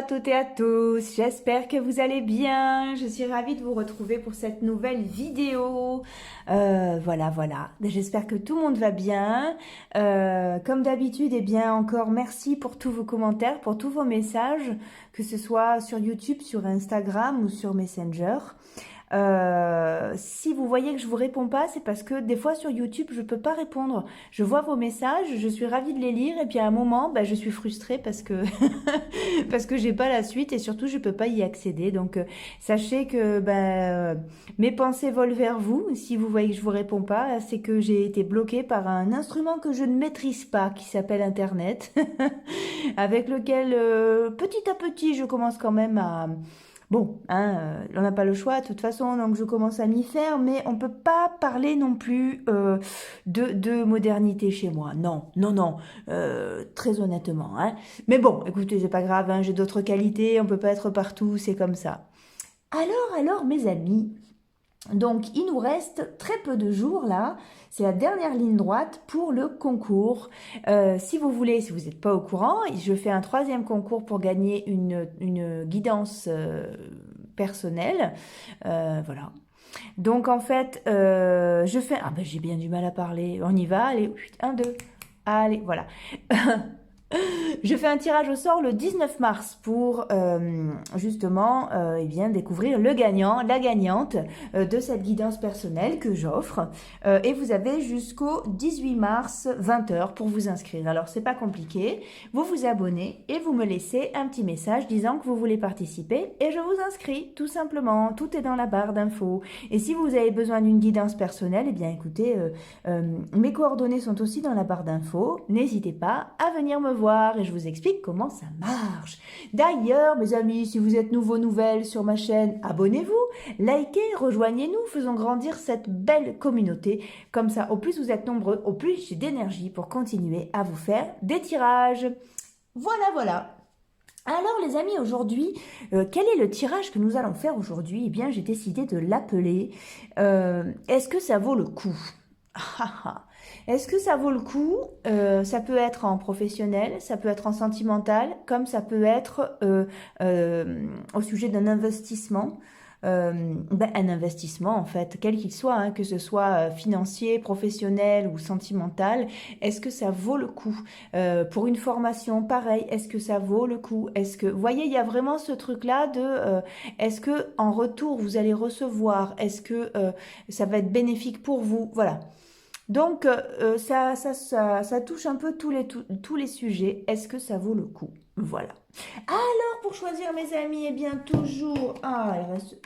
toutes et à tous, j'espère que vous allez bien. Je suis ravie de vous retrouver pour cette nouvelle vidéo. Voilà. J'espère que tout le monde va bien. Comme d'habitude, eh bien encore merci pour tous vos commentaires, pour tous vos messages, que ce soit sur YouTube, sur Instagram ou sur Messenger. Si vous voyez que je vous réponds pas, c'est parce que des fois sur YouTube, je peux pas répondre. Je vois vos messages, je suis ravie de les lire et puis à un moment, je suis frustrée parce que parce que j'ai pas la suite et surtout je peux pas y accéder. Donc sachez que mes pensées volent vers vous. Si vous voyez que je vous réponds pas, c'est que j'ai été bloquée par un instrument que je ne maîtrise pas qui s'appelle Internet, avec lequel petit à petit je commence quand même à bon, on n'a pas le choix de toute façon, donc je commence à m'y faire, mais on peut pas parler non plus de modernité chez moi. Non, très honnêtement. Mais bon, écoutez, c'est pas grave, j'ai d'autres qualités, on peut pas être partout, c'est comme ça. Alors, mes amis, donc il nous reste très peu de jours là, c'est la dernière ligne droite pour le concours. Si vous voulez, si vous n'êtes pas au courant, je fais un troisième concours pour gagner une guidance personnelle. Voilà. Donc en fait, je fais... Ah j'ai bien du mal à parler. On y va, allez, 1, 2, allez, voilà. Je fais un tirage au sort le 19 mars pour justement découvrir le gagnant, la gagnante de cette guidance personnelle que j'offre. Et vous avez jusqu'au 18 mars 20h pour vous inscrire. Alors c'est pas compliqué, vous vous abonnez et vous me laissez un petit message disant que vous voulez participer et je vous inscris tout simplement. Tout est dans la barre d'infos. Et si vous avez besoin d'une guidance personnelle, eh bien écoutez, mes coordonnées sont aussi dans la barre d'infos. N'hésitez pas à venir me voir et je vous explique comment ça marche. D'ailleurs, mes amis, si vous êtes nouvelles sur ma chaîne, abonnez-vous, likez, rejoignez-nous, faisons grandir cette belle communauté. Comme ça, au plus vous êtes nombreux, au plus j'ai d'énergie pour continuer à vous faire des tirages. Voilà. Alors les amis, aujourd'hui, quel est le tirage que nous allons faire aujourd'hui? Eh bien, j'ai décidé de l'appeler Est-ce que ça vaut le coup? Est-ce que ça vaut le coup? Ça peut être en professionnel, ça peut être en sentimental, comme ça peut être au sujet d'un investissement. Un investissement en fait, quel qu'il soit, que ce soit financier, professionnel ou sentimental, est-ce que ça vaut le coup? Pour une formation, pareil, est-ce que ça vaut le coup? Est-ce que, vous voyez, il y a vraiment ce truc-là de, est-ce que en retour vous allez recevoir? Est-ce que ça va être bénéfique pour vous? Voilà. Donc, ça touche un peu tous les sujets. Est-ce que ça vaut le coup? Voilà. Alors, pour choisir mes amis, eh bien, toujours...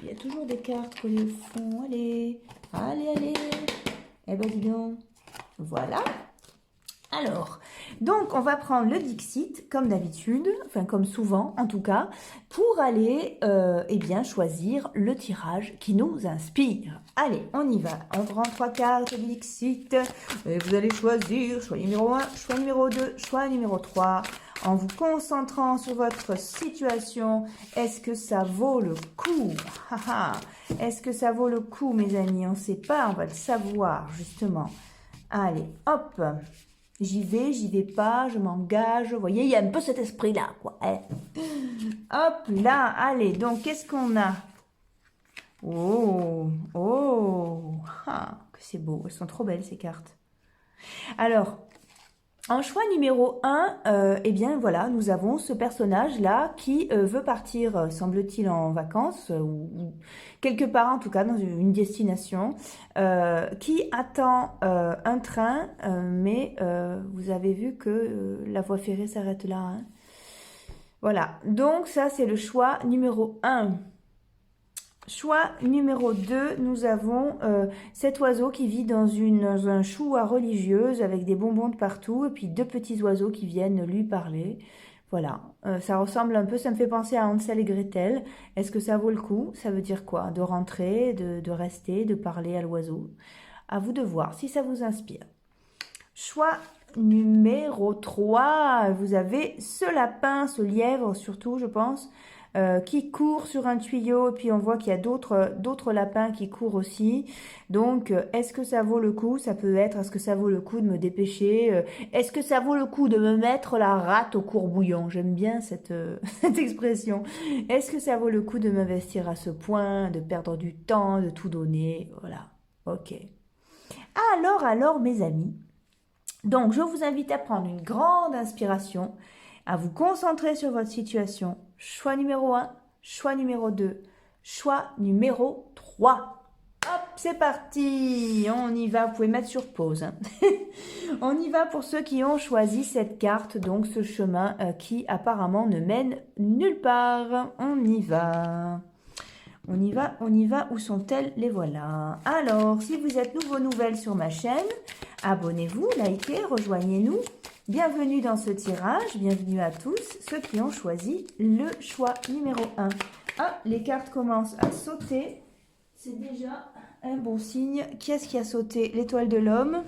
il y a toujours des cartes collées au fond. Allez. Eh ben, dis donc. Voilà. Alors, donc on va prendre le Dixit comme d'habitude, enfin comme souvent en tout cas, pour aller choisir le tirage qui nous inspire. Allez, on y va. On prend 3 cartes du Dixit et vous allez choisir choix numéro 1, choix numéro 2, choix numéro 3. En vous concentrant sur votre situation, est-ce que ça vaut le coup? Est-ce que ça vaut le coup, mes amis? On ne sait pas, on va le savoir justement. Allez, hop. J'y vais pas, je m'engage. Vous voyez, il y a un peu cet esprit-là, quoi. Hop, là, allez. Donc, qu'est-ce qu'on a? Oh, que c'est beau. Elles sont trop belles, ces cartes. Alors, en choix numéro 1, voilà, nous avons ce personnage-là qui veut partir, semble-t-il, en vacances, ou quelque part en tout cas, dans une destination, qui attend un train, mais vous avez vu que la voie ferrée s'arrête là. Voilà, donc ça c'est le choix numéro 1. Choix numéro 2, nous avons cet oiseau qui vit dans un chou à religieuse avec des bonbons de partout et puis 2 petits oiseaux qui viennent lui parler. Voilà, ça ressemble un peu, ça me fait penser à Hansel et Gretel. Est-ce que ça vaut le coup? Ça veut dire quoi? De rentrer, de rester, de parler à l'oiseau? À vous de voir si ça vous inspire. Choix numéro 3, vous avez ce lapin, ce lièvre surtout je pense, qui court sur un tuyau, et puis on voit qu'il y a d'autres lapins qui courent aussi. Donc, est-ce que ça vaut le coup? Ça peut être, est-ce que ça vaut le coup de me dépêcher? Est-ce que ça vaut le coup de me mettre la rate au courbouillon? J'aime bien cette, cette expression. Est-ce que ça vaut le coup de m'investir à ce point, de perdre du temps, de tout donner? Voilà, ok. Alors, mes amis, donc je vous invite à prendre une grande inspiration, à vous concentrer sur votre situation. Choix numéro 1, choix numéro 2, choix numéro 3. Hop, c'est parti, on y va, vous pouvez mettre sur pause, hein. On y va pour ceux qui ont choisi cette carte, donc ce chemin qui apparemment ne mène nulle part. On y va. On y va, où sont-elles? Les voilà. Alors, si vous êtes nouveau, nouvelle sur ma chaîne, abonnez-vous, likez, rejoignez-nous. Bienvenue dans ce tirage, bienvenue à tous ceux qui ont choisi le choix numéro 1. Ah, les cartes commencent à sauter, c'est déjà un bon signe. Qui est-ce qui a sauté? L'étoile de l'homme.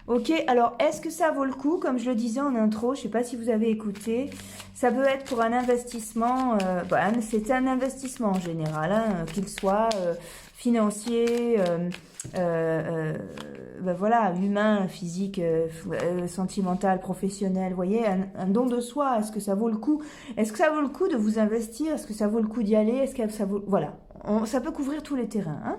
Ok, alors est-ce que ça vaut le coup? Comme je le disais en intro, je ne sais pas si vous avez écouté, ça peut être pour un investissement, c'est un investissement en général, hein, qu'il soit financier, voilà, humain, physique, sentimental, professionnel, vous voyez, un don de soi. Est-ce que ça vaut le coup? Est-ce que ça vaut le coup de vous investir? Est-ce que ça vaut le coup d'y aller? Est-ce que ça vaut... Voilà, ça peut couvrir tous les terrains, hein.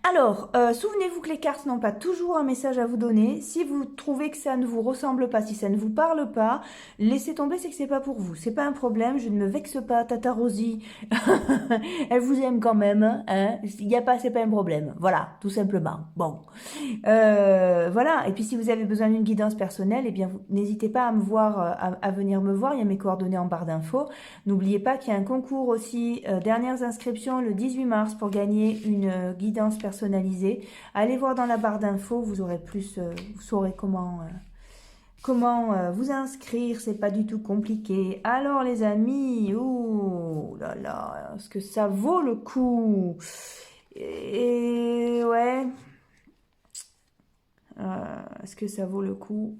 Alors, souvenez-vous que les cartes n'ont pas toujours un message à vous donner. Si vous trouvez que ça ne vous ressemble pas, si ça ne vous parle pas, laissez tomber, c'est que c'est pas pour vous. C'est pas un problème, je ne me vexe pas, Tata Rosie. Elle vous aime quand même, hein. Il y a pas, c'est pas un problème. Voilà, tout simplement. Bon. Voilà. Et puis si vous avez besoin d'une guidance personnelle, eh bien, n'hésitez pas à me voir, à venir me voir. Il y a mes coordonnées en barre d'infos. N'oubliez pas qu'il y a un concours aussi, dernières inscriptions le 18 mars pour gagner une guidance personnalisée. Allez voir dans la barre d'infos, vous aurez plus, vous saurez comment vous inscrire, c'est pas du tout compliqué. Alors les amis, oh là là, est-ce que ça vaut le coup? Et ouais, est-ce que ça vaut le coup?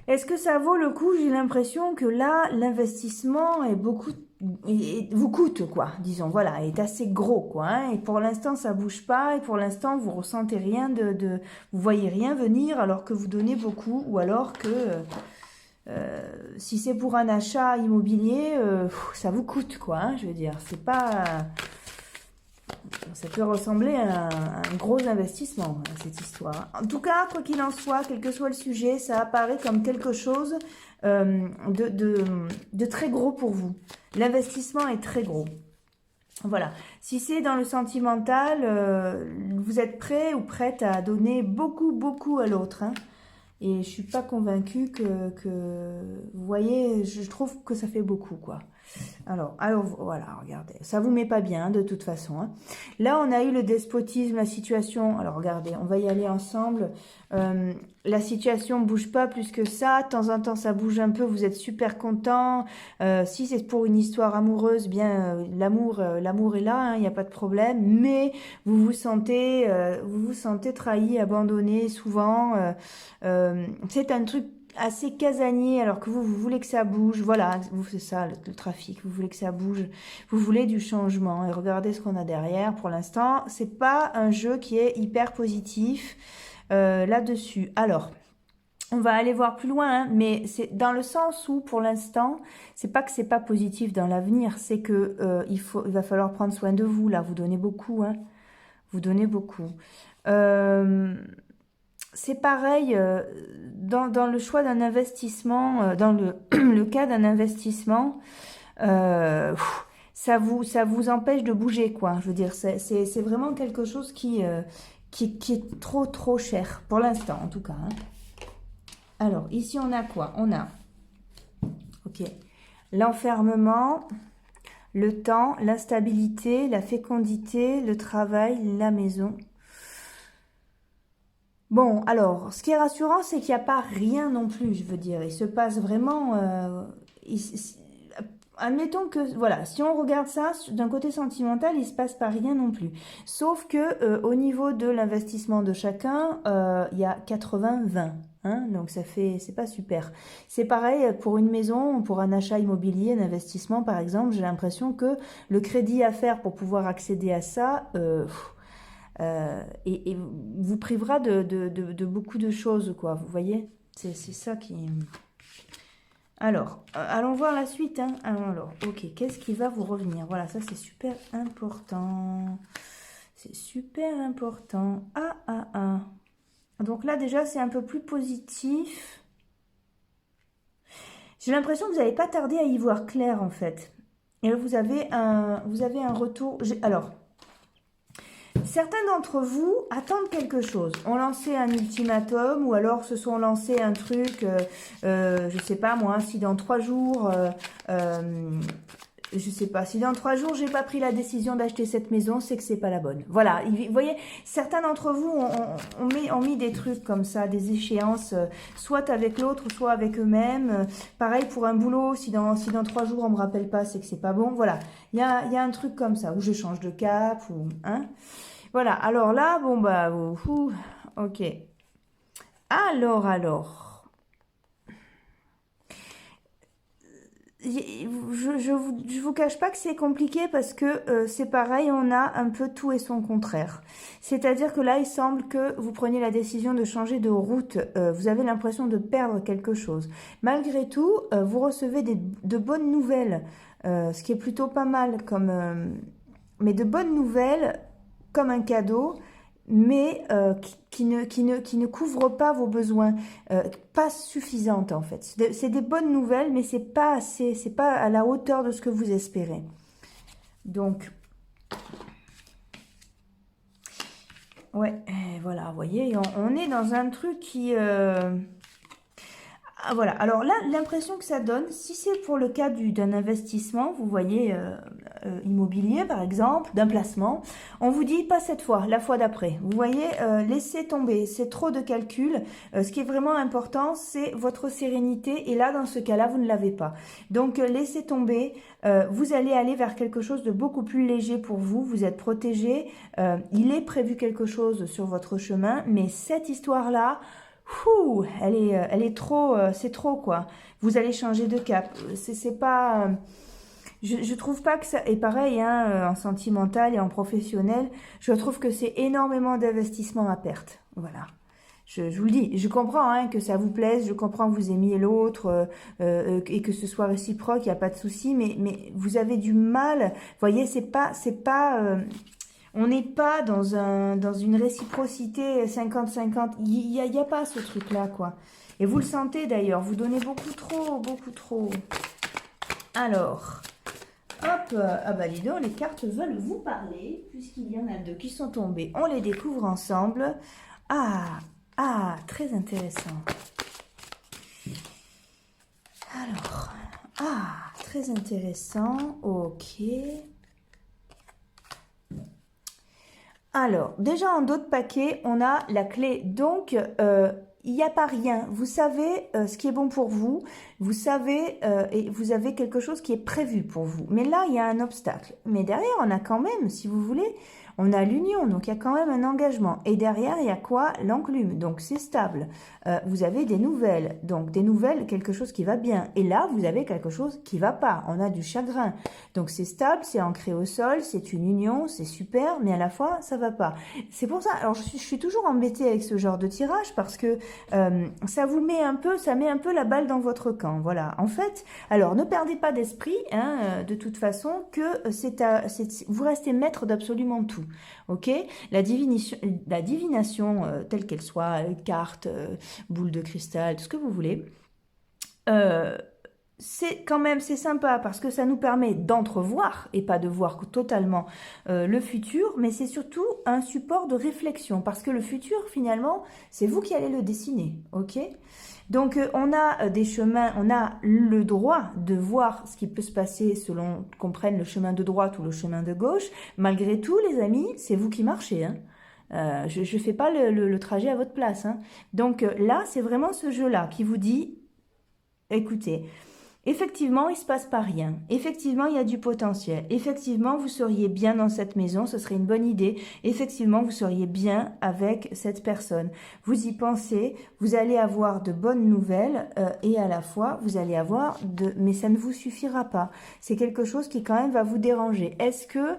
Est-ce que ça vaut le coup? J'ai l'impression que là, l'investissement est beaucoup, vous coûte, quoi, disons, voilà, est assez gros, quoi, hein, et pour l'instant, ça bouge pas, et pour l'instant, vous ressentez rien vous voyez rien venir, alors que vous donnez beaucoup, ou alors que, si c'est pour un achat immobilier, ça vous coûte, quoi, hein, je veux dire, c'est pas... Ça peut ressembler à un gros investissement, cette histoire. En tout cas, quoi qu'il en soit, quel que soit le sujet, ça apparaît comme quelque chose de très gros pour vous. L'investissement est très gros. Voilà. Si c'est dans le sentimental, vous êtes prêt ou prête à donner beaucoup, beaucoup à l'autre, hein. Et je suis pas convaincue vous voyez, je trouve que ça fait beaucoup, quoi. Alors voilà, regardez, ça vous met pas bien, de toute façon, hein. Là, on a eu le despotisme, la situation. Alors, regardez, on va y aller ensemble. La situation bouge pas plus que ça. De temps en temps, ça bouge un peu. Vous êtes super content. Si c'est pour une histoire amoureuse, bien, l'amour est là, hein, il n'y a pas de problème. Mais vous vous sentez trahi, abandonné, souvent. C'est un truc assez casanier, alors que vous voulez que ça bouge. Voilà, c'est ça le trafic, vous voulez que ça bouge, vous voulez du changement. Et regardez ce qu'on a derrière. Pour l'instant, c'est pas un jeu qui est hyper positif là-dessus. Alors, on va aller voir plus loin, hein, mais c'est dans le sens où, pour l'instant, c'est pas que c'est pas positif dans l'avenir, c'est que il va falloir prendre soin de vous. Là, vous donnez beaucoup, hein, vous donnez beaucoup. C'est pareil dans le choix d'un investissement, dans le cas d'un investissement, ça vous empêche de bouger, quoi. Je veux dire, c'est vraiment quelque chose qui est trop cher, pour l'instant en tout cas, hein. Alors, ici on a quoi? On a, ok, l'enfermement, le temps, l'instabilité, la fécondité, le travail, la maison. Bon, alors, ce qui est rassurant, c'est qu'il n'y a pas rien non plus, je veux dire. Il se passe vraiment... admettons que, voilà, si on regarde ça d'un côté sentimental, il se passe pas rien non plus. Sauf que au niveau de l'investissement de chacun, il y a 80-20. Hein, donc ça fait, c'est pas super. C'est pareil pour une maison, pour un achat immobilier, un investissement par exemple. J'ai l'impression que le crédit à faire pour pouvoir accéder à ça et vous privera de beaucoup de choses, quoi. Vous voyez, c'est ça qui. Alors, allons voir la suite. Hein. Alors, ok, qu'est-ce qui va vous revenir? Voilà, ça c'est super important. C'est super important. Ah. Donc là, déjà, c'est un peu plus positif. J'ai l'impression que vous n'allez pas tarder à y voir clair, en fait. Et là, vous avez un retour. Alors, certains d'entre vous attendent quelque chose, ont lancé un ultimatum ou alors se sont lancé un truc, je sais pas moi, si dans 3 jours, je sais pas, si dans 3 jours j'ai pas pris la décision d'acheter cette maison, c'est que c'est pas la bonne. Voilà, vous voyez, certains d'entre vous ont mis des trucs comme ça, des échéances, soit avec l'autre, soit avec eux-mêmes. Pareil pour un boulot, si dans 3 jours on me rappelle pas, c'est que c'est pas bon. Voilà, il y a un truc comme ça, où je change de cap, ou... Hein. Voilà, alors là, bon bah, ok. Alors, je vous cache pas que c'est compliqué parce que c'est pareil, on a un peu tout et son contraire. C'est-à-dire que là, il semble que vous preniez la décision de changer de route, vous avez l'impression de perdre quelque chose. Malgré tout, vous recevez de bonnes nouvelles, ce qui est plutôt pas mal comme... mais de bonnes nouvelles comme un cadeau, mais qui ne couvre pas vos besoins, pas suffisantes en fait. C'est des bonnes nouvelles, mais c'est pas assez, c'est pas à la hauteur de ce que vous espérez. Donc, ouais, voilà, vous voyez, on est dans un truc qui... Ah, voilà, alors là, l'impression que ça donne, si c'est pour le cas d'un investissement, vous voyez, immobilier par exemple, d'un placement, on vous dit pas cette fois, la fois d'après. Vous voyez, laissez tomber, c'est trop de calculs. Ce qui est vraiment important, c'est votre sérénité, et là, dans ce cas-là, vous ne l'avez pas. Donc, laissez tomber, vous allez aller vers quelque chose de beaucoup plus léger pour vous, vous êtes protégé, il est prévu quelque chose sur votre chemin, mais cette histoire-là, elle est trop, c'est trop quoi. Vous allez changer de cap. C'est pas, je trouve pas que ça. Et pareil, hein, en sentimental et en professionnel, je trouve que c'est énormément d'investissement à perte. Voilà. Je vous le dis, je comprends hein, que ça vous plaise, je comprends que vous aimiez l'autre et que ce soit réciproque, il n'y a pas de souci, mais vous avez du mal. Vous voyez, c'est pas. On n'est pas dans une réciprocité 50-50. Il y a pas ce truc-là, quoi. Et vous le sentez d'ailleurs. Vous donnez beaucoup trop, beaucoup trop. Alors, hop. Ah bah dis donc, les cartes veulent vous parler, puisqu'il y en a 2 qui sont tombées. On les découvre ensemble. Très intéressant. Alors, très intéressant. Ok. Alors, déjà en dos de paquet, on a la clé. Donc, il n'y a pas rien. Vous savez ce qui est bon pour vous. Vous savez, et vous avez quelque chose qui est prévu pour vous. Mais là, il y a un obstacle. Mais derrière, on a quand même, si vous voulez, on a l'union. Donc, il y a quand même un engagement. Et derrière, il y a quoi? L'enclume. Donc, c'est stable. Vous avez des nouvelles. Donc, des nouvelles, quelque chose qui va bien. Et là, vous avez quelque chose qui va pas. On a du chagrin. Donc, c'est stable, c'est ancré au sol, c'est une union, c'est super, mais à la fois, ça va pas. C'est pour ça, alors je suis toujours embêtée avec ce genre de tirage parce que ça met un peu la balle dans votre camp. Voilà. En fait, alors ne perdez pas d'esprit, hein, de toute façon, que vous restez maître d'absolument tout. Ok? La divination telle qu'elle soit, carte, boule de cristal, tout ce que vous voulez. C'est sympa parce que ça nous permet d'entrevoir et pas de voir totalement le futur, mais c'est surtout un support de réflexion parce que le futur finalement c'est vous qui allez le dessiner, ok? Donc on a des chemins, on a le droit de voir ce qui peut se passer selon qu'on prenne le chemin de droite ou le chemin de gauche. Malgré tout les amis, c'est vous qui marchez, hein. Je ne fais pas le trajet à votre place, hein. Donc là c'est vraiment ce jeu-là qui vous dit, écoutez, Effectivement, il se passe pas rien. Effectivement, il y a du potentiel. Effectivement, vous seriez bien dans cette maison, ce serait une bonne idée. Effectivement, vous seriez bien avec cette personne. Vous y pensez, vous allez avoir de bonnes nouvelles et à la fois, vous allez avoir de... Mais ça ne vous suffira pas. C'est quelque chose qui quand même va vous déranger. Est-ce que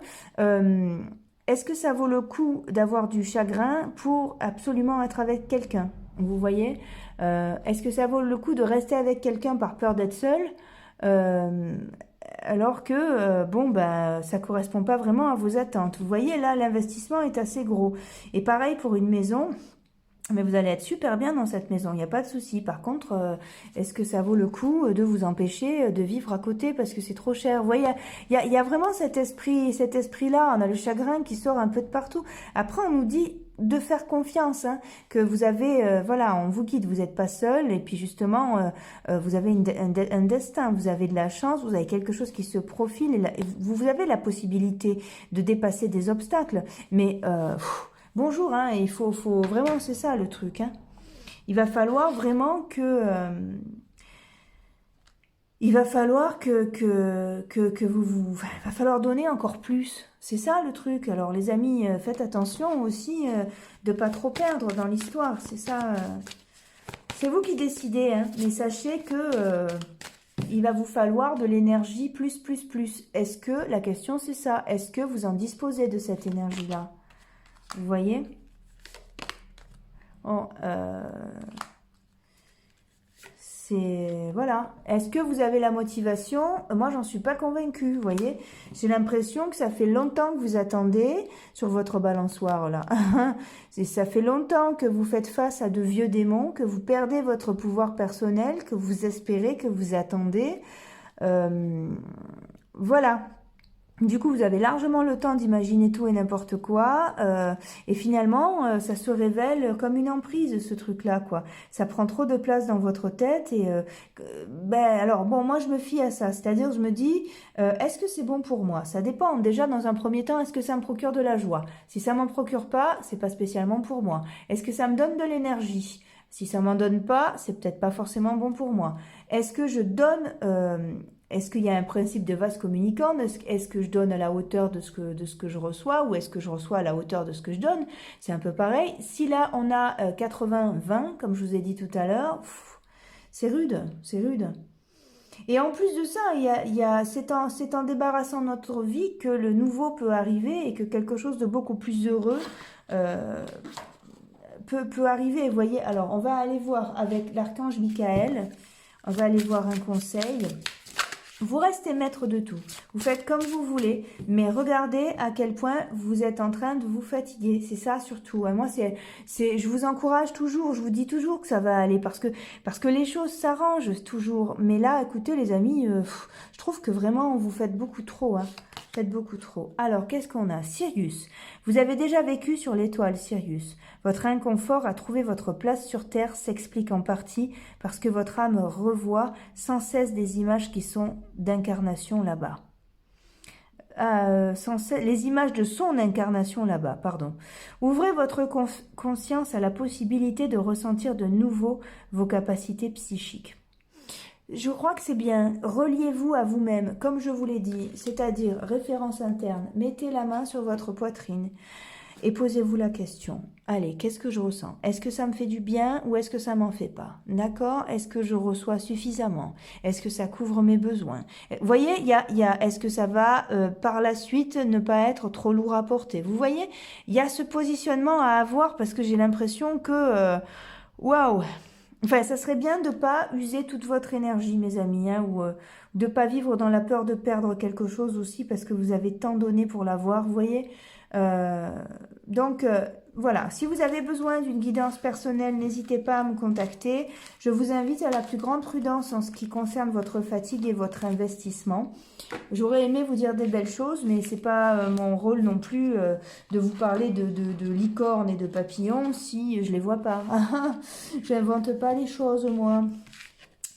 ça vaut le coup d'avoir du chagrin pour absolument être avec quelqu'un? Vous voyez? Est-ce que ça vaut le coup de rester avec quelqu'un par peur d'être seul euh, alors que bon bah ça correspond pas vraiment à vos attentes. Vous voyez là l'investissement est assez gros. Et pareil pour une maison. Mais vous allez être super bien dans cette maison, il n'y a pas de souci. Par contre, est-ce que ça vaut le coup de vous empêcher de vivre à côté parce que c'est trop cher? Vous voyez, il y a vraiment cet esprit-là. On a le chagrin qui sort un peu de partout. Après, on nous dit de faire confiance, hein, que vous avez, voilà, on vous quitte, vous n'êtes pas seul. Et puis justement, vous avez un destin, vous avez de la chance, vous avez quelque chose qui se profile. Et vous avez la possibilité de dépasser des obstacles. Mais... bonjour, hein, faut vraiment, c'est ça le truc, hein. Il va falloir vraiment il va falloir que il va falloir donner encore plus. C'est ça le truc. Alors les amis, faites attention aussi de pas trop perdre dans l'histoire. C'est ça. C'est vous qui décidez, hein. Mais sachez que il va vous falloir de l'énergie plus, plus, plus. Est-ce que, la question c'est ça, est-ce que vous en disposez de cette énergie-là? Vous voyez? Bon, c'est... Voilà. Est-ce que vous avez la motivation? Moi, j'en suis pas convaincue, vous voyez? J'ai l'impression que ça fait longtemps que vous attendez sur votre balançoire, là. Ça fait longtemps que vous faites face à de vieux démons, que vous perdez votre pouvoir personnel, que vous espérez, que vous attendez. Voilà. Du coup, vous avez largement le temps d'imaginer tout et n'importe quoi. Et finalement, ça se révèle comme une emprise, ce truc-là, quoi. Ça prend trop de place dans votre tête. Et ben, alors, bon, moi, je me fie à ça. C'est-à-dire, je me dis, est-ce que c'est bon pour moi? Ça dépend. Déjà, dans un premier temps, est-ce que ça me procure de la joie? Si ça m'en procure pas, c'est pas spécialement pour moi. Est-ce que ça me donne de l'énergie? Si ça m'en donne pas, c'est peut-être pas forcément bon pour moi. Est-ce que je donne... est-ce qu'il y a un principe de vase communicant? Est-ce que je donne à la hauteur de ce que je reçois ou est-ce que je reçois à la hauteur de ce que je donne? C'est un peu pareil. Si là, on a 80-20, comme je vous ai dit tout à l'heure, c'est rude, c'est rude. Et en plus de ça, c'est en débarrassant notre vie que le nouveau peut arriver et que quelque chose de beaucoup plus heureux euh, peut arriver. Vous voyez, alors on va aller voir avec l'archange Michael, on va aller voir un conseil. Vous restez maître de tout. Vous faites comme vous voulez, mais regardez à quel point vous êtes en train de vous fatiguer. C'est ça surtout. Moi, je vous encourage toujours. Je vous dis toujours que ça va aller parce que les choses s'arrangent toujours. Mais là, écoutez, les amis, je trouve que vraiment vous faites beaucoup trop. Hein. Faites beaucoup trop. Alors, qu'est-ce qu'on a? Sirius. Vous avez déjà vécu sur l'étoile, Sirius. Votre inconfort à trouver votre place sur Terre s'explique en partie parce que votre âme revoit sans cesse des images qui sont d'incarnation là-bas. Les images de son incarnation là-bas, pardon. Ouvrez votre conscience à la possibilité de ressentir de nouveau vos capacités psychiques. Je crois que c'est bien. Reliez-vous à vous-même, comme je vous l'ai dit, c'est-à-dire référence interne. Mettez la main sur votre poitrine et posez-vous la question. Allez, qu'est-ce que je ressens? Est-ce que ça me fait du bien ou est-ce que ça m'en fait pas? D'accord? Est-ce que je reçois suffisamment? Est-ce que ça couvre mes besoins? Vous voyez, est-ce que ça va par la suite ne pas être trop lourd à porter? Vous voyez, il y a ce positionnement à avoir parce que j'ai l'impression que... waouh! Enfin, ça serait bien de ne pas user toute votre énergie, mes amis, hein, ou de ne pas vivre dans la peur de perdre quelque chose aussi parce que vous avez tant donné pour l'avoir, vous voyez. Donc, voilà, si vous avez besoin d'une guidance personnelle, n'hésitez pas à me contacter. Je vous invite à la plus grande prudence en ce qui concerne votre fatigue et votre investissement. J'aurais aimé vous dire des belles choses, mais c'est pas mon rôle non plus de vous parler de licornes et de papillons si je les vois pas. Je n'invente pas les choses, moi.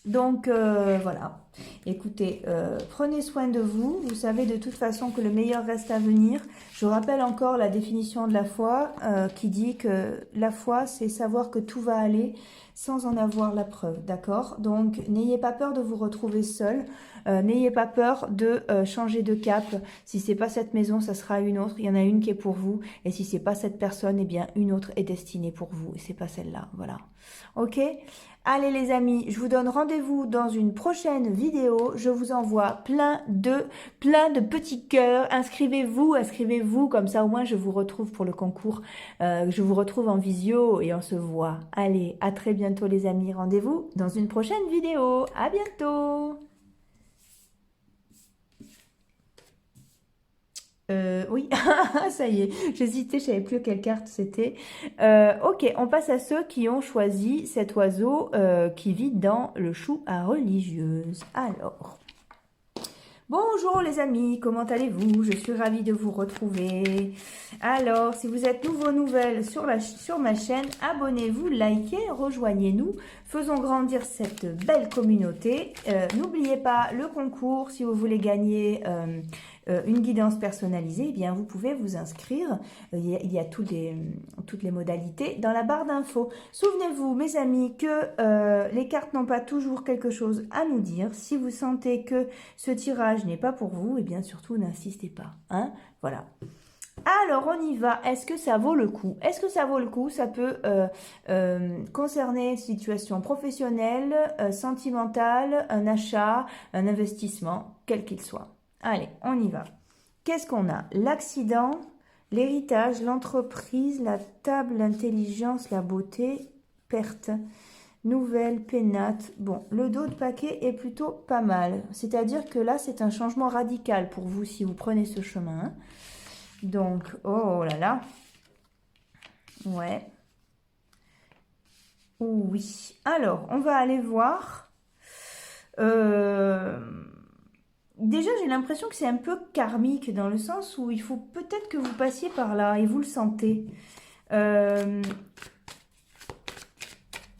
Donc, voilà. Écoutez, prenez soin de vous. Vous savez de toute façon que le meilleur reste à venir. Je rappelle encore la définition de la foi qui dit que la foi, c'est savoir que tout va aller sans en avoir la preuve, d'accord? Donc, n'ayez pas peur de vous retrouver seul. N'ayez pas peur de changer de cap. Si c'est pas cette maison, ça sera une autre. Il y en a une qui est pour vous. Et si c'est pas cette personne, eh bien, une autre est destinée pour vous. Et c'est pas celle-là. Voilà. Ok? Allez les amis, je vous donne rendez-vous dans une prochaine vidéo. Je vous envoie plein de petits cœurs. Inscrivez-vous, comme ça au moins je vous retrouve pour le concours. Je vous retrouve en visio et on se voit. Allez, à très bientôt les amis. Rendez-vous dans une prochaine vidéo. À bientôt. Oui, ça y est, j'hésitais, je savais plus quelle carte c'était. Ok, on passe à ceux qui ont choisi cet oiseau qui vit dans le chou à religieuse. Alors, bonjour les amis, comment allez-vous? Je suis ravie de vous retrouver. Alors, si vous êtes nouvelles sur ma chaîne, abonnez-vous, likez, rejoignez-nous. Faisons grandir cette belle communauté. N'oubliez pas le concours si vous voulez gagner une guidance personnalisée, eh bien vous pouvez vous inscrire. Il y a toutes les modalités dans la barre d'infos. Souvenez-vous, mes amis, que les cartes n'ont pas toujours quelque chose à nous dire. Si vous sentez que ce tirage n'est pas pour vous, eh bien surtout n'insistez pas. Hein, voilà. Alors, on y va. Est-ce que ça vaut le coup? Est-ce que ça vaut le coup? Ça peut concerner une situation professionnelle, sentimentale, un achat, un investissement, quel qu'il soit. Allez, on y va. Qu'est-ce qu'on a? L'accident, l'héritage, l'entreprise, la table, l'intelligence, la beauté, perte, nouvelle, pénate. Bon, le dos de paquet est plutôt pas mal. C'est-à-dire que là, c'est un changement radical pour vous si vous prenez ce chemin. Hein. Donc, oh là là. Ouais. Oui. Alors, on va aller voir. Déjà, j'ai l'impression que c'est un peu karmique dans le sens où il faut peut-être que vous passiez par là et vous le sentez.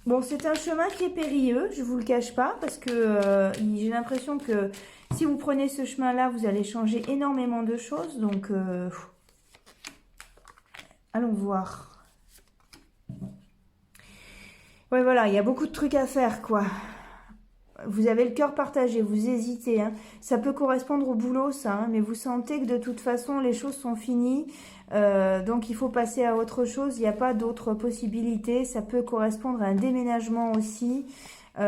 Bon, c'est un chemin qui est périlleux, je vous le cache pas, parce que j'ai l'impression que si vous prenez ce chemin-là, vous allez changer énormément de choses. Donc, allons voir. Ouais, voilà, il y a beaucoup de trucs à faire, quoi. Vous avez le cœur partagé, vous hésitez. Hein. Ça peut correspondre au boulot, ça, hein, mais vous sentez que de toute façon, les choses sont finies. Donc, il faut passer à autre chose. Il n'y a pas d'autres possibilités. Ça peut correspondre à un déménagement aussi. Et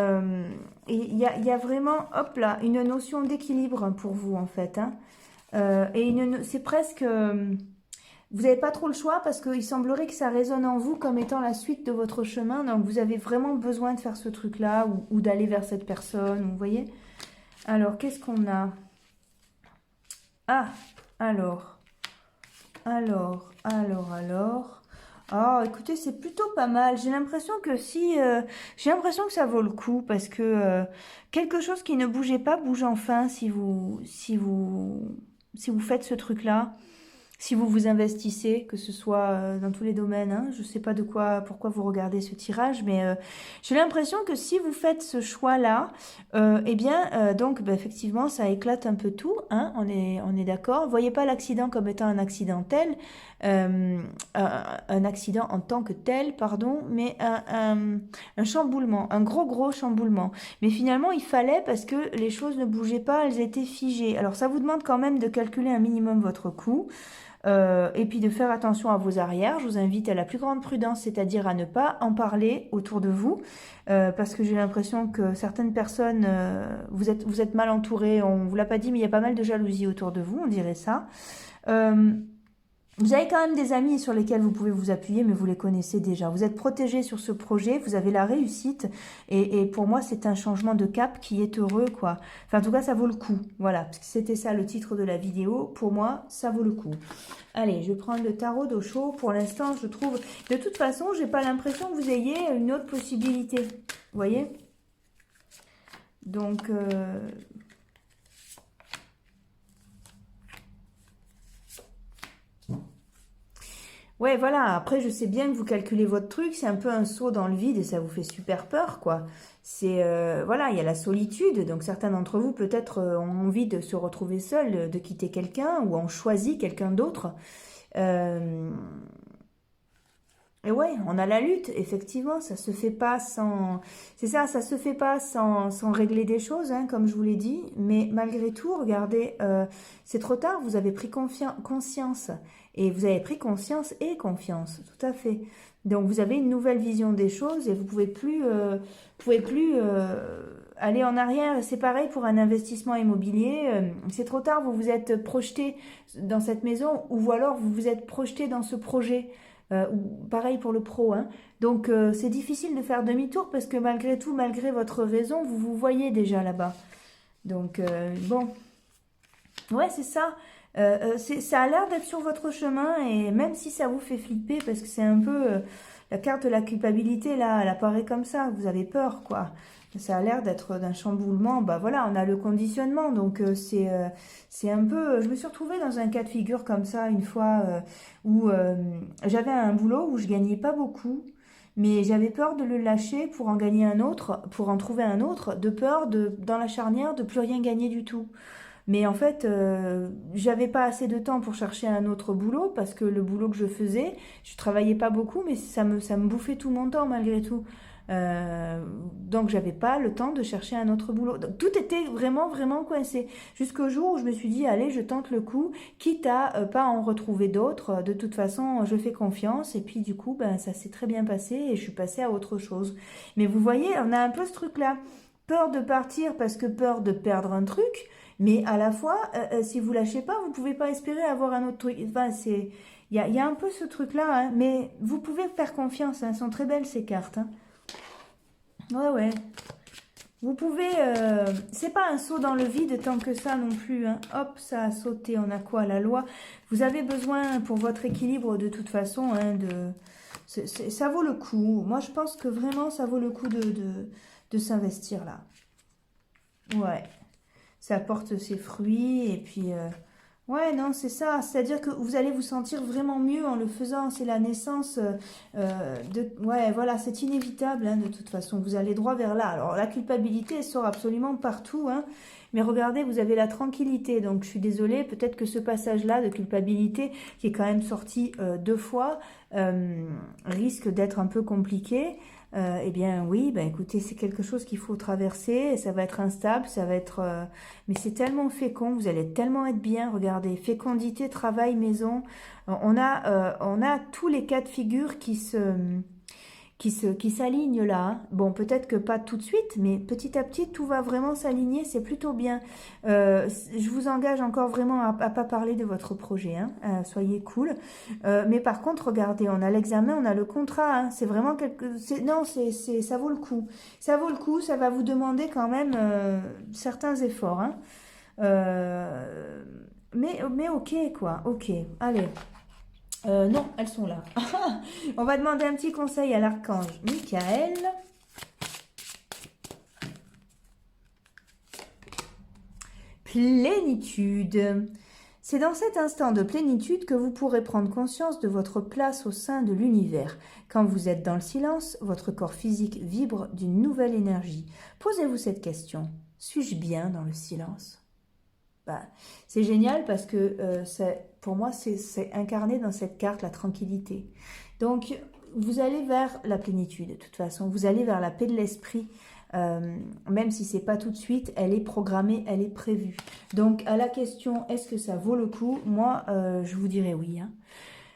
il y a vraiment, hop là, une notion d'équilibre pour vous, en fait. Hein. Et c'est presque... vous n'avez pas trop le choix parce qu'il semblerait que ça résonne en vous comme étant la suite de votre chemin. Donc, vous avez vraiment besoin de faire ce truc-là ou d'aller vers cette personne. Vous voyez? Alors, qu'est-ce qu'on a? Ah, alors. Ah, écoutez, c'est plutôt pas mal. J'ai l'impression que j'ai l'impression que ça vaut le coup parce que quelque chose qui ne bougeait pas bouge enfin si vous faites ce truc-là. Si vous vous investissez, que ce soit dans tous les domaines, hein, je ne sais pas pourquoi vous regardez ce tirage, mais j'ai l'impression que si vous faites ce choix-là, eh bien, donc, bah, effectivement, ça éclate un peu tout, hein, on est d'accord. Voyez pas l'accident comme étant un accident tel, un accident en tant que tel, pardon, mais un chamboulement, un gros chamboulement. Mais finalement, il fallait parce que les choses ne bougeaient pas, elles étaient figées. Alors, ça vous demande quand même de calculer un minimum votre coût. Et puis de faire attention à vos arrières. Je vous invite à la plus grande prudence, c'est-à-dire à ne pas en parler autour de vous, parce que j'ai l'impression que certaines personnes, vous êtes mal entourés, on vous l'a pas dit, mais il y a pas mal de jalousie autour de vous, on dirait ça. Vous avez quand même des amis sur lesquels vous pouvez vous appuyer, mais vous les connaissez déjà. Vous êtes protégés sur ce projet, vous avez la réussite. Et pour moi, c'est un changement de cap qui est heureux, quoi. Enfin, en tout cas, ça vaut le coup. Voilà, parce que c'était ça le titre de la vidéo. Pour moi, ça vaut le coup. Allez, je vais prendre le tarot d'Osho. Pour l'instant, je trouve... De toute façon, j'ai pas l'impression que vous ayez une autre possibilité. Vous voyez? Donc... Ouais, voilà. Après, je sais bien que vous calculez votre truc, c'est un peu un saut dans le vide et ça vous fait super peur, quoi. C'est voilà, il y a la solitude. Donc certains d'entre vous peut-être ont envie de se retrouver seuls, de quitter quelqu'un ou ont choisi quelqu'un d'autre. Euh, et ouais, on a la lutte, effectivement, ça se fait pas sans... C'est ça, ça se fait pas sans régler des choses, hein, comme je vous l'ai dit. Mais malgré tout, regardez, c'est trop tard, vous avez pris conscience. Et vous avez pris conscience et confiance, tout à fait. Donc vous avez une nouvelle vision des choses et vous pouvez plus aller en arrière. C'est pareil pour un investissement immobilier. C'est trop tard, vous vous êtes projeté dans cette maison ou alors vous vous êtes projeté dans ce projet. Ou pareil pour le pro, hein. Donc c'est difficile de faire demi-tour parce que malgré tout, malgré votre raison, vous vous voyez déjà là-bas. Donc bon, ouais, c'est ça. Ça a l'air d'être sur votre chemin et même si ça vous fait flipper parce que c'est un peu la carte de la culpabilité là, elle apparaît comme ça, vous avez peur quoi. Ça a l'air d'être d'un chamboulement. Bah voilà, on a le conditionnement donc c'est un peu. Je me suis retrouvée dans un cas de figure comme ça une fois où j'avais un boulot où je gagnais pas beaucoup. Mais j'avais peur de le lâcher pour en gagner un autre, pour en trouver un autre, de peur de, dans la charnière, de plus rien gagner du tout. Mais en fait, j'avais pas assez de temps pour chercher un autre boulot parce que le boulot que je faisais, je travaillais pas beaucoup, mais ça me bouffait tout mon temps malgré tout. Donc j'avais pas le temps de chercher un autre boulot. Donc, tout était vraiment vraiment coincé. Jusqu'au jour où je me suis dit allez, je tente le coup, quitte à pas en retrouver d'autres. De toute façon, je fais confiance et puis du coup, ben ça s'est très bien passé et je suis passée à autre chose. Mais vous voyez, on a un peu ce truc-là. Peur de partir parce que peur de perdre un truc, mais à la fois, si vous lâchez pas, vous pouvez pas espérer avoir un autre truc. Enfin, il y a un peu ce truc-là, hein, mais vous pouvez faire confiance. Hein, elles sont très belles ces cartes. Hein. Ouais, ouais. Vous pouvez. C'est pas un saut dans le vide tant que ça non plus. Hein. Hop, ça a sauté. On a quoi? La loi. Vous avez besoin pour votre équilibre de toute façon. Hein, ça vaut le coup. Moi, je pense que vraiment, ça vaut le coup de s'investir là. Ouais. Ça porte ses fruits et puis ouais non c'est ça, c'est-à-dire que vous allez vous sentir vraiment mieux en le faisant, c'est la naissance de ouais voilà, c'est inévitable hein, de toute façon, vous allez droit vers là. Alors la culpabilité elle sort absolument partout hein, mais regardez vous avez la tranquillité, donc je suis désolée, peut-être que ce passage-là de culpabilité qui est quand même sorti deux fois risque d'être un peu compliqué. Eh bien oui, bah écoutez, c'est quelque chose qu'il faut traverser, ça va être instable, ça va être... mais c'est tellement fécond, vous allez tellement être bien, regardez, fécondité, travail, maison, on a tous les cas de figure qui s'alignent là. Hein. Bon, peut-être que pas tout de suite, mais petit à petit, tout va vraiment s'aligner, c'est plutôt bien. Je vous engage encore vraiment à pas parler de votre projet, hein. Soyez cool. Mais par contre, regardez, on a l'examen, on a le contrat, hein. C'est vraiment non, ça vaut le coup. Ça vaut le coup, ça va vous demander quand même certains efforts, hein. Euh, mais ok, quoi, ok, allez. Non, elles sont là. On va demander un petit conseil à l'archange Michael. Plénitude. C'est dans cet instant de plénitude que vous pourrez prendre conscience de votre place au sein de l'univers. Quand vous êtes dans le silence, votre corps physique vibre d'une nouvelle énergie. Posez-vous cette question. Suis-je bien dans le silence? Bah, c'est génial parce que pour moi, c'est incarné dans cette carte la tranquillité. Donc, vous allez vers la plénitude, de toute façon. Vous allez vers la paix de l'esprit. Même si c'est pas tout de suite, elle est programmée, elle est prévue. Donc, à la question, est-ce que ça vaut le coup? Moi, je vous dirais oui. Hein.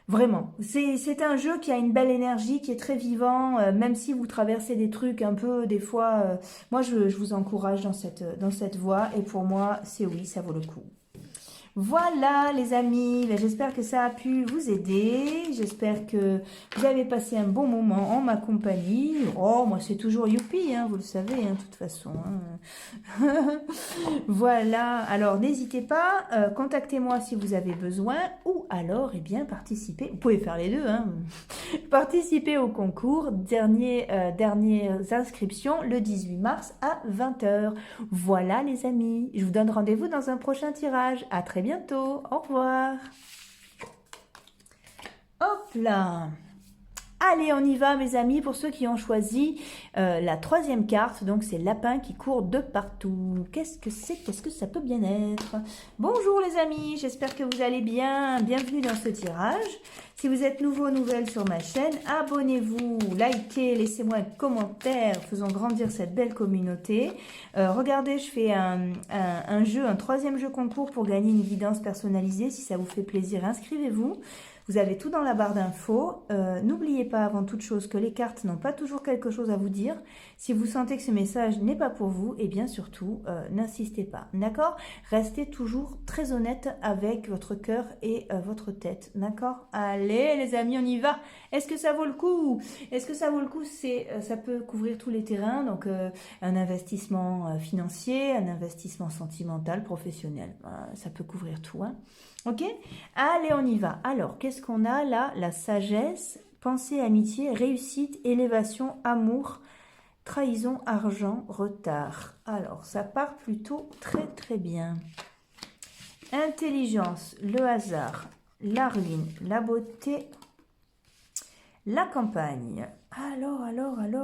Vraiment, c'est un jeu qui a une belle énergie, qui est très vivant, même si vous traversez des trucs un peu, des fois, moi je vous encourage dans cette voie, et pour moi, c'est oui, ça vaut le coup. Voilà les amis, ben, j'espère que ça a pu vous aider, j'espère que vous avez passé un bon moment en ma compagnie. Oh, moi c'est toujours youpi, hein, vous le savez, hein, de toute façon. Hein. Voilà, alors n'hésitez pas, contactez-moi si vous avez besoin, ou alors, eh bien, participez, vous pouvez faire les deux, hein. Participez au concours, dernières inscriptions le 18 mars à 20 h. Voilà les amis, je vous donne rendez-vous dans un prochain tirage. À très bientôt, au revoir. Hop là. Allez, on y va, mes amis, pour ceux qui ont choisi la troisième carte. Donc, c'est lapin qui court de partout. Qu'est-ce que c'est? Qu'est-ce que ça peut bien être? Bonjour, les amis. J'espère que vous allez bien. Bienvenue dans ce tirage. Si vous êtes nouveau, nouvelle sur ma chaîne, abonnez-vous, likez, laissez-moi un commentaire. Faisons grandir cette belle communauté. Regardez, je fais un jeu, un troisième jeu concours pour gagner une guidance personnalisée. Si ça vous fait plaisir, inscrivez-vous. Vous avez tout dans la barre d'infos. N'oubliez pas avant toute chose que les cartes n'ont pas toujours quelque chose à vous dire. Si vous sentez que ce message n'est pas pour vous, et bien surtout, n'insistez pas. D'accord? Restez toujours très honnête avec votre cœur et votre tête. D'accord? Allez les amis, on y va. Est-ce que ça vaut le coup? Est-ce que ça vaut le coup? Ça peut couvrir tous les terrains. Donc un investissement financier, un investissement sentimental, professionnel. Ça peut couvrir tout, hein. Ok? Allez, on y va. Alors, qu'est-ce qu'on a là? La sagesse, pensée, amitié, réussite, élévation, amour, trahison, argent, retard. Alors, ça part plutôt très très bien. Intelligence, le hasard, la ruine, la beauté, la campagne. Alors,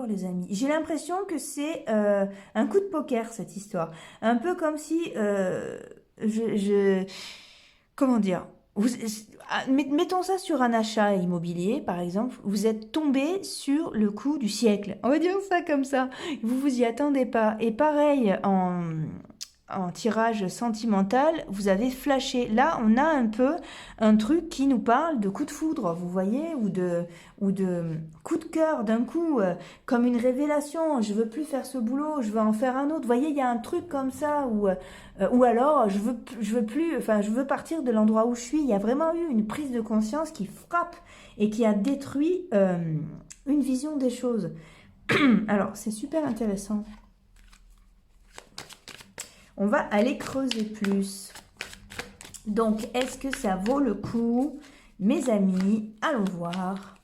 les amis. J'ai l'impression que c'est un coup de poker, cette histoire. Un peu comme si comment dire, mettons ça sur un achat immobilier, par exemple, vous êtes tombé sur le coup du siècle. On va dire ça comme ça. Vous vous y attendez pas. Et pareil, en tirage sentimental, vous avez flashé. Là, on a un peu un truc qui nous parle de coup de foudre, vous voyez, ou de coup de cœur d'un coup, comme une révélation. Je veux plus faire ce boulot, je veux en faire un autre. Vous voyez, il y a un truc comme ça, ou alors je veux plus, enfin, je veux partir de l'endroit où je suis. Il y a vraiment eu une prise de conscience qui frappe et qui a détruit une vision des choses. Alors, c'est super intéressant. On va aller creuser plus. Donc, est-ce que ça vaut le coup? Mes amis, allons voir.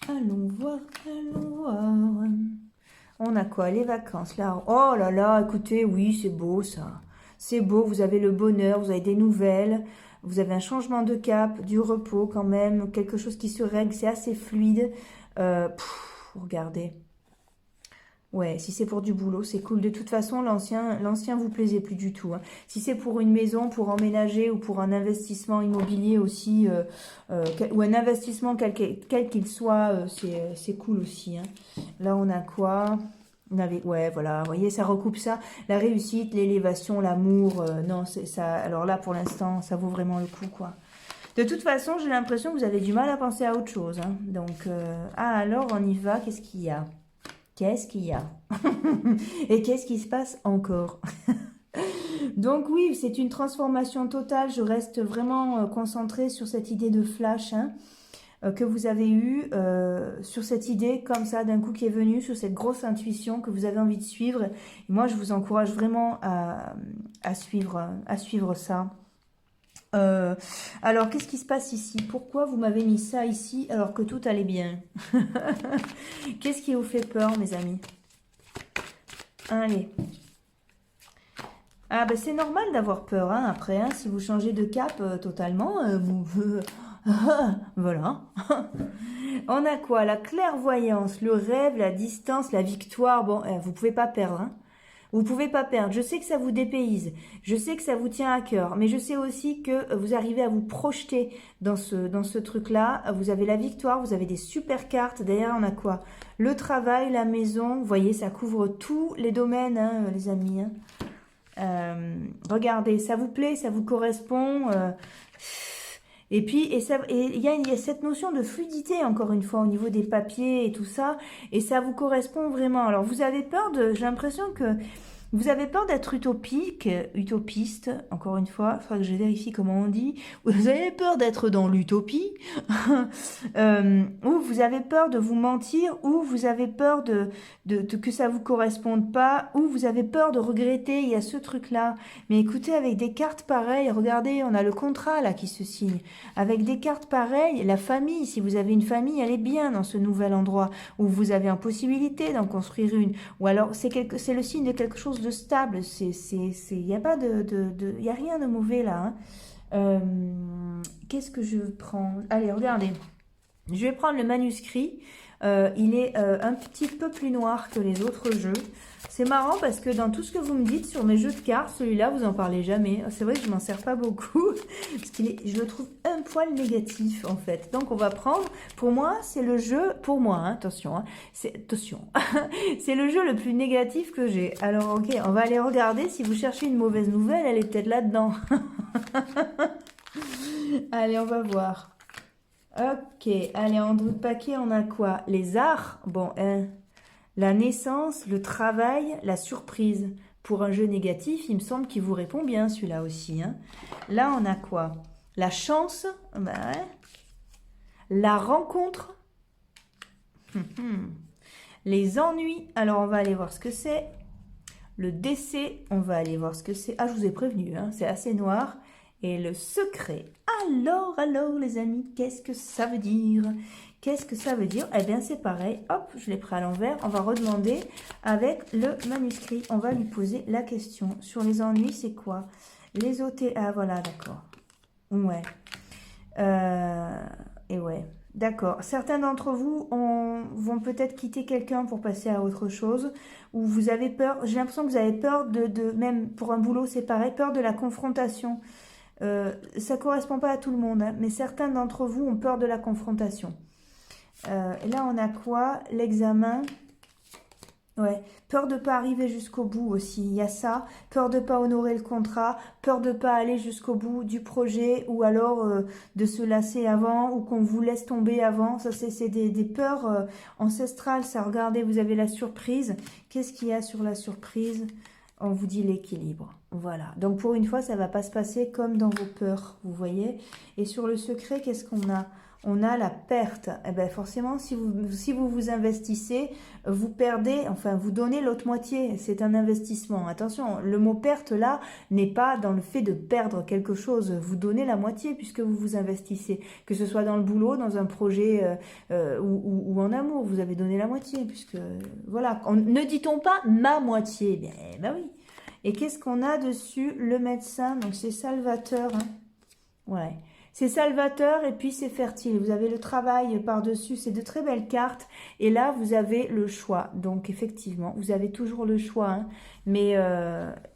Allons voir, allons voir. On a quoi? Les vacances, là. Oh là là, écoutez, oui, c'est beau ça. C'est beau, vous avez le bonheur, vous avez des nouvelles. Vous avez un changement de cap, du repos quand même. Quelque chose qui se règle, c'est assez fluide. Regardez. Ouais, si c'est pour du boulot, c'est cool. De toute façon, l'ancien vous plaisait plus du tout, hein. Si c'est pour une maison, pour emménager ou pour un investissement immobilier aussi, ou un investissement quel qu'il soit, c'est cool aussi, hein. Là, on a quoi? On avait, ouais, voilà, vous voyez, ça recoupe ça. La réussite, l'élévation, l'amour, non, c'est ça. Alors là, pour l'instant, ça vaut vraiment le coup, quoi. De toute façon, j'ai l'impression que vous avez du mal à penser à autre chose, hein. Donc, alors, on y va. Qu'est-ce qu'il y a? Qu'est-ce qu'il y a? Et qu'est-ce qui se passe encore? Donc oui, c'est une transformation totale. Je reste vraiment concentrée sur cette idée de flash, hein, que vous avez eue, sur cette idée comme ça d'un coup qui est venue, sur cette grosse intuition que vous avez envie de suivre. Et moi, je vous encourage vraiment à suivre ça. Alors, qu'est-ce qui se passe ici? Pourquoi vous m'avez mis ça ici alors que tout allait bien? Qu'est-ce qui vous fait peur, mes amis? Allez. Ah, ben c'est normal d'avoir peur, hein, après, hein, si vous changez de cap totalement. Voilà. On a quoi? La clairvoyance, le rêve, la distance, la victoire. Bon, vous pouvez pas perdre, hein. Vous pouvez pas perdre. Je sais que ça vous dépayse. Je sais que ça vous tient à cœur. Mais je sais aussi que vous arrivez à vous projeter dans ce truc-là. Vous avez la victoire. Vous avez des super cartes. D'ailleurs, on a quoi? Le travail, la maison. Vous voyez, ça couvre tous les domaines, hein, les amis, hein. Regardez, ça vous plaît, ça vous correspond. Et puis, il y a cette notion de fluidité, encore une fois, au niveau des papiers et tout ça. Et ça vous correspond vraiment. Alors, vous avez peur j'ai l'impression que vous avez peur d'être utopiste, encore une fois, il faudra que je vérifie comment on dit. Vous avez peur d'être dans l'utopie, ou vous avez peur de vous mentir, ou vous avez peur que ça vous corresponde pas, ou vous avez peur de regretter, il y a ce truc-là. Mais écoutez, avec des cartes pareilles, regardez, on a le contrat là qui se signe. Avec des cartes pareilles, la famille, si vous avez une famille, elle est bien dans ce nouvel endroit, où vous avez en possibilité d'en construire une. Ou alors, c'est le signe de quelque chose de stable, il n'y a pas y a rien de mauvais là, Euh, Qu'est-ce que je prends? Allez, regardez. Je vais prendre le manuscrit. Il est un petit peu plus noir que les autres jeux. C'est marrant parce que dans tout ce que vous me dites sur mes jeux de cartes, celui-là, vous en parlez jamais. C'est vrai que je m'en sers pas beaucoup parce je le trouve un poil négatif en fait. Donc on va prendre, pour moi, c'est le jeu, pour moi, hein, attention, hein, attention, c'est le jeu le plus négatif que j'ai. Alors ok, on va aller regarder. Si vous cherchez une mauvaise nouvelle, elle est peut-être là-dedans. Allez, on va voir. Ok, allez, en d'autres paquets, on a quoi? Les arts, bon, hein, la naissance, le travail, la surprise. Pour un jeu négatif, il me semble qu'il vous répond bien celui-là aussi, hein. Là, on a quoi? La chance, bah ouais. La rencontre, les ennuis, alors on va aller voir ce que c'est. Le décès, on va aller voir ce que c'est. Ah, je vous ai prévenu, hein, c'est assez noir. Et le secret. Alors, les amis, qu'est-ce que ça veut dire? Qu'est-ce que ça veut dire? Eh bien, c'est pareil. Hop, je l'ai pris à l'envers. On va redemander avec le manuscrit. On va lui poser la question. Sur les ennuis, c'est quoi? Les OT. Ah, voilà, d'accord. Ouais. Et ouais. D'accord. Certains d'entre vous vont peut-être quitter quelqu'un pour passer à autre chose. Ou vous avez peur. J'ai l'impression que vous avez peur même pour un boulot, c'est pareil, peur de la confrontation. Ça correspond pas à tout le monde, hein, mais certains d'entre vous ont peur de la confrontation. Et là, on a quoi? L'examen. Ouais, peur de ne pas arriver jusqu'au bout aussi, il y a ça. Peur de ne pas honorer le contrat, peur de ne pas aller jusqu'au bout du projet, ou alors de se lasser avant, ou qu'on vous laisse tomber avant. Ça, c'est des peurs ancestrales, ça. Regardez, vous avez la surprise. Qu'est-ce qu'il y a sur la surprise? On vous dit l'équilibre. Voilà. Donc, pour une fois, ça ne va pas se passer comme dans vos peurs, vous voyez. Et sur le secret, qu'est-ce qu'on a? On a la perte. Eh bien, forcément, si vous investissez, vous perdez, enfin, vous donnez l'autre moitié. C'est un investissement. Attention, le mot perte, là, n'est pas dans le fait de perdre quelque chose. Vous donnez la moitié puisque vous vous investissez. Que ce soit dans le boulot, dans un projet ou en amour, vous avez donné la moitié. Puisque, voilà. Ne dit-on pas ma moitié? Eh bien, ben oui. Et qu'est-ce qu'on a dessus? Le médecin, donc c'est salvateur. Hein. Ouais. C'est salvateur et puis c'est fertile. Vous avez le travail par-dessus, c'est de très belles cartes. Et là, vous avez le choix. Donc, effectivement, vous avez toujours le choix. Hein. Mais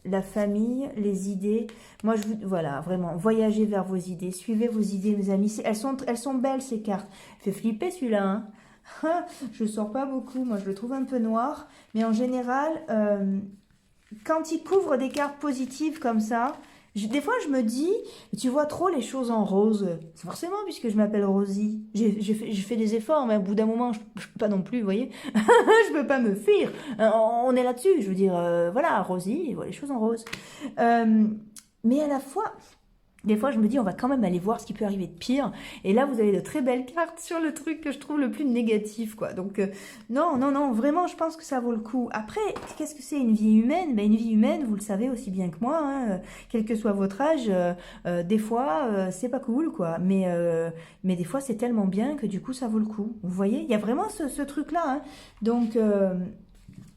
la famille, les idées, moi, voilà, vraiment, voyagez vers vos idées. Suivez vos idées, mes amis. Elles sont belles, ces cartes. Fait flipper, celui-là. Hein. Je ne sors pas beaucoup. Moi, je le trouve un peu noir. Mais en général, quand il couvre des cartes positives comme ça, des fois, je me dis, tu vois trop les choses en rose. C'est forcément puisque je m'appelle Rosie. J'ai fait des efforts, mais au bout d'un moment, je peux pas non plus, vous voyez. Je peux pas me fuir. On est là-dessus. Je veux dire, voilà, Rosie, il voit les choses en rose. Mais à la fois, des fois, je me dis, on va quand même aller voir ce qui peut arriver de pire. Et là, vous avez de très belles cartes sur le truc que je trouve le plus négatif, quoi. Donc, non, vraiment, je pense que ça vaut le coup. Après, qu'est-ce que c'est une vie humaine? Ben, une vie humaine, vous le savez aussi bien que moi, hein, quel que soit votre âge, des fois, c'est pas cool, quoi. Mais des fois, c'est tellement bien que du coup, ça vaut le coup. Vous voyez, il y a vraiment ce truc-là. Hein. Donc,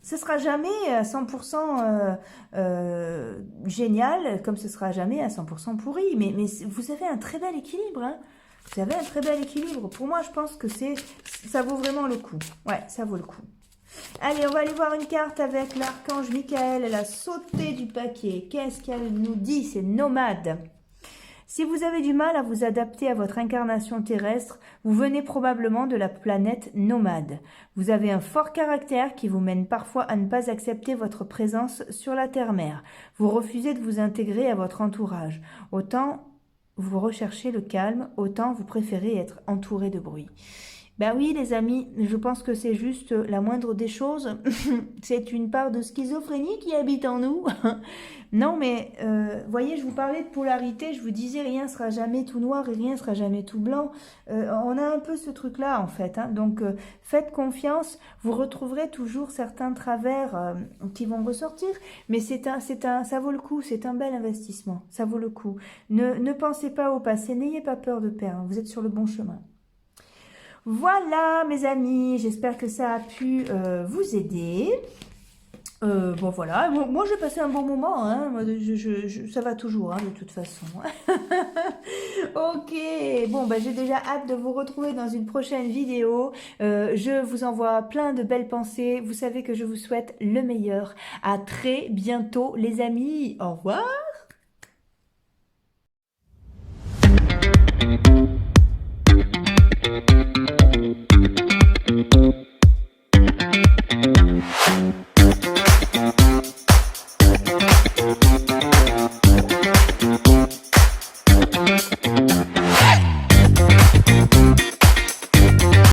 ce sera jamais à 100% génial, comme ce sera jamais à 100% pourri. Mais vous avez un très bel équilibre. Hein. Vous avez un très bel équilibre. Pour moi, je pense que ça vaut vraiment le coup. Ouais, ça vaut le coup. Allez, on va aller voir une carte avec l'archange Michael. Elle a sauté du paquet. Qu'est-ce qu'elle nous dit? C'est nomade. Si vous avez du mal à vous adapter à votre incarnation terrestre, vous venez probablement de la planète nomade. Vous avez un fort caractère qui vous mène parfois à ne pas accepter votre présence sur la terre-mère. Vous refusez de vous intégrer à votre entourage. Autant vous recherchez le calme, autant vous préférez être entouré de bruit. Ben oui, les amis, je pense que c'est juste la moindre des choses. C'est une part de schizophrénie qui habite en nous. Non, mais voyez, je vous parlais de polarité, je vous disais rien sera jamais tout noir et rien sera jamais tout blanc. On a un peu ce truc-là, en fait. Hein. Donc, faites confiance, vous retrouverez toujours certains travers qui vont ressortir. Mais ça vaut le coup, c'est un bel investissement, ça vaut le coup. Ne pensez pas au passé, n'ayez pas peur de perdre, vous êtes sur le bon chemin. Voilà mes amis, j'espère que ça a pu vous aider. Bon voilà, moi j'ai passé un bon moment, hein. Moi, ça va toujours, hein, de toute façon. Ok, bon bah j'ai déjà hâte de vous retrouver dans une prochaine vidéo. Je vous envoie plein de belles pensées. Vous savez que je vous souhaite le meilleur. À très bientôt les amis. Au revoir.